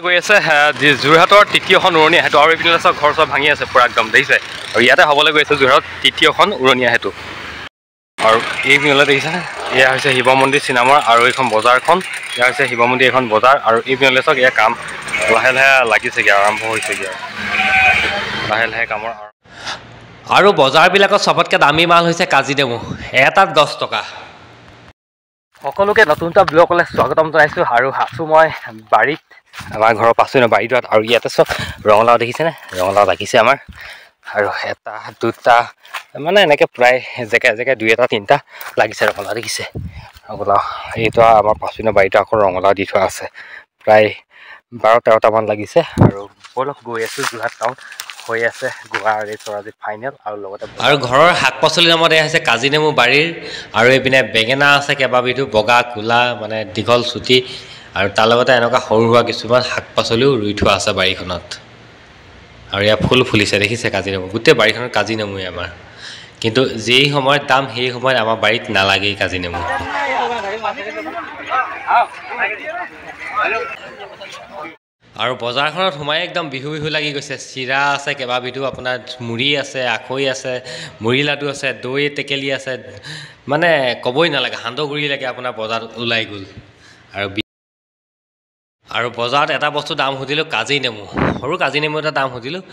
গৈ আছে যোৰহাটৰ তৃতীয়খন উৰণীয়া সেতু আৰু এইপিনে চব ঘৰ চব ভাঙি আছে পুৰা একদম দেখিছে আৰু ইয়াতে হ'বলৈ গৈ আছে যোৰহাটত তৃতীয়খন উৰণীয়া সেতু আৰু এইপিনলৈ দেখিছেনে এয়া হৈছে শিৱ মন্দিৰ চিনেমাৰ আৰু এইখন বজাৰখন এয়া হৈছে শিৱ মন্দিৰ এখন বজাৰ আৰু এইপিনলৈ চাওক এয়া কাম লাহে লাহে লাগিছেগৈ আৰম্ভ হৈছেগৈ লাহে লাহে কামৰ আৰু বজাৰবিলাকত চবতকৈ দামী মাল হৈছে কাজি নেমু এটাত 10 টকা সকলোকে নতুন এটা ব্লগলৈ স্বাগতম জনাইছোঁ আৰু আছোঁ মই বাৰীত আমাৰ ঘৰৰ পাছলৈ বাৰীটোত আৰু ইয়াতে চব ৰঙালাও দেখিছেনে ৰঙালাও লাগিছে আমাৰ আৰু এটা দুটা মানে এনেকৈ প্ৰায় জেগাই জেগাই 2 এটা 3টা লাগিছে ৰঙালাও দেখিছে ৰঙালাও এইটো আমাৰ পাছলৈ বাৰীটো আকৌ ৰঙালাও দি থোৱা আছে প্ৰায় 12-13টামান লাগিছে আৰু বলক গৈ আছোঁ যোৰহাট টাউন হৈ আছে গোৱা ৰেচৰ আজি ফাইনেল আৰু লগতে আৰু ঘৰৰ শাক পাচলি নামত এয়া হৈছে কাজি নেমু বাৰীৰ আৰু এইপিনে বেঙেনা আছে কেইবাবিধো বগা কোলা মানে দীঘল চুটি আৰু তাৰ লগতে এনেকুৱা সৰু সুৰা কিছুমান শাক পাচলিও ৰুই থোৱা আছে বাৰীখনত আৰু ইয়াত ফুল ফুলিছে দেখিছে কাজি নেমু গোটেই বাৰীখনত কাজি নেমুৱে আমাৰ কিন্তু যেই সময়ত দাম সেই সময়ত আমাৰ বাৰীত নালাগেই কাজি নেমু আৰু বজাৰখনত সোমাই একদম বিহু বিহু লাগি গৈছে চিৰা আছে কেইবাবিধো আপোনাৰ মুড়ি আছে আখৈ আছে মুড়ি লাডু আছে দৈ টেকেলি আছে মানে ক'বই নালাগে সান্দহগুড়ি লাগে আপোনাৰ বজাৰত ওলাই গ'ল আৰু বজাৰত এটা বস্তু দাম সুধিলোঁ কাজি নেমু সৰু কাজি নেমু এটা দাম সুধিলোঁ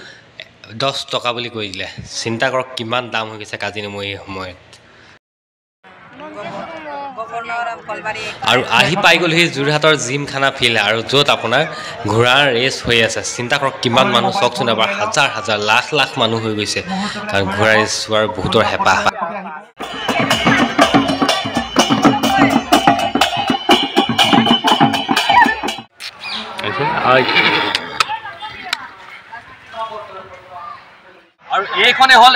10 টকা বুলি কৈ দিলে চিন্তা কৰক কিমান দাম হৈ গৈছে কাজি নেমু এই সময়ত আৰু আহি পাই গ'ল সেই যোৰহাটৰ জিমখানা ফিল্ড আৰু য'ত আপোনাৰ ঘোঁৰাৰ ৰেচ হৈ আছে চিন্তা কৰক কিমান মানুহ চাওকচোন এবাৰ হাজাৰ হাজাৰ লাখ লাখ মানুহ হৈ গৈছে কাৰণ ঘোঁৰা ৰেচ হোৱাৰ বহুতৰ হেঁপাহ আৰু এইখনে হ'ল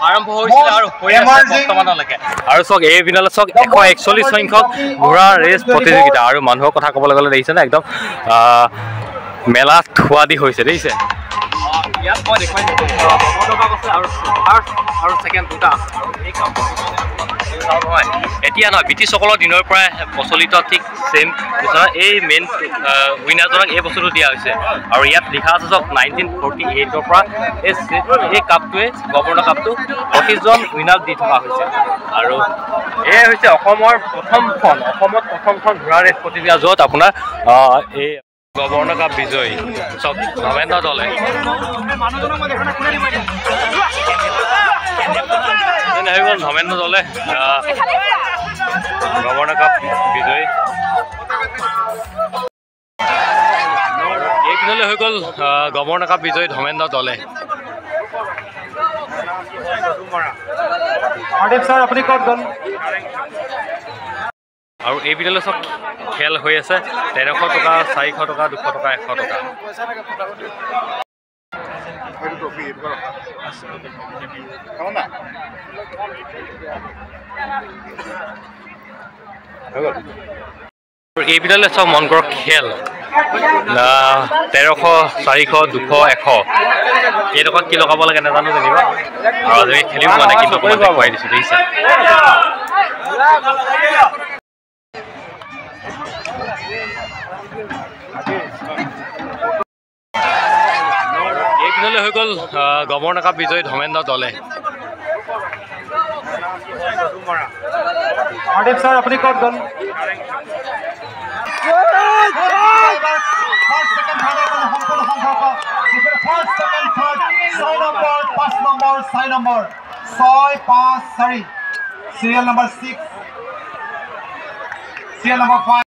আৰম্ভ হৈছিল আৰু হৈ আছে বৰ্তমানলৈকে আৰু চাওক এই পিনলৈ চাওক 141 সংখ্যক ঘোঁৰা ৰেচ প্ৰতিযোগিতা আৰু মানুহৰ কথা ক'বলৈ গ'লে দেখিছেনে একদম মেলাত থোৱা দি হৈছে দেখিছে ইয়াত মই দেখুৱাই আৰু ছেকেণ্ড দুটা নহয় এতিয়া নহয় ব্ৰিটিছসকলৰ দিনৰ পৰাই প্ৰচলিত ঠিক ছেইম এই মেইন উইনাৰজনক এই বস্তুটো দিয়া হৈছে আৰু ইয়াত লিখা আছে চাওক 1948ৰ পৰা এই কাপটোৱে গভৰ্ণৰ কাপটো 25জন উইনাৰক দি থকা হৈছে আৰু এই হৈছে অসমত প্ৰথমখন ঘোঁৰা ৰেচ প্ৰতিযোগিতা য'ত আপোনাৰ এই গভৰ্ণৰ কাপ বিজয়ী চব ধৰ্মেন্দ্ৰ দলে হৈ গ'ল ধৰ্মেন্দ্ৰ দলে গভৰ্ণৰ কাপ বিজয়ী এইপিনলৈ হৈ গ'ল গভৰ্ণৰ কাপ বিজয়ী ধৰ্মেন্দ্ৰ দলে আৰু এইপিনলৈ চব খেল হৈ আছে 1300 টকা 400 টকা 200 টকা 100 টকা এইপিনলৈ চব মন কৰক খেল 1300 400 200 100 এই টকাত কি লগাব লাগে নাজানো জানিবা আৰু আজি খেলিব মানে কিন্তু অকণমান দেখুৱাই দিছোঁ দেখিছে এইপিনলৈ হৈ গ'ল গভৰ্ণৰ কাপ বিজয়ী ধৰ্মেন্দ্ৰ দলে ছাৰ আপুনি ক'ত গ'ল Serial number 6 serial number 5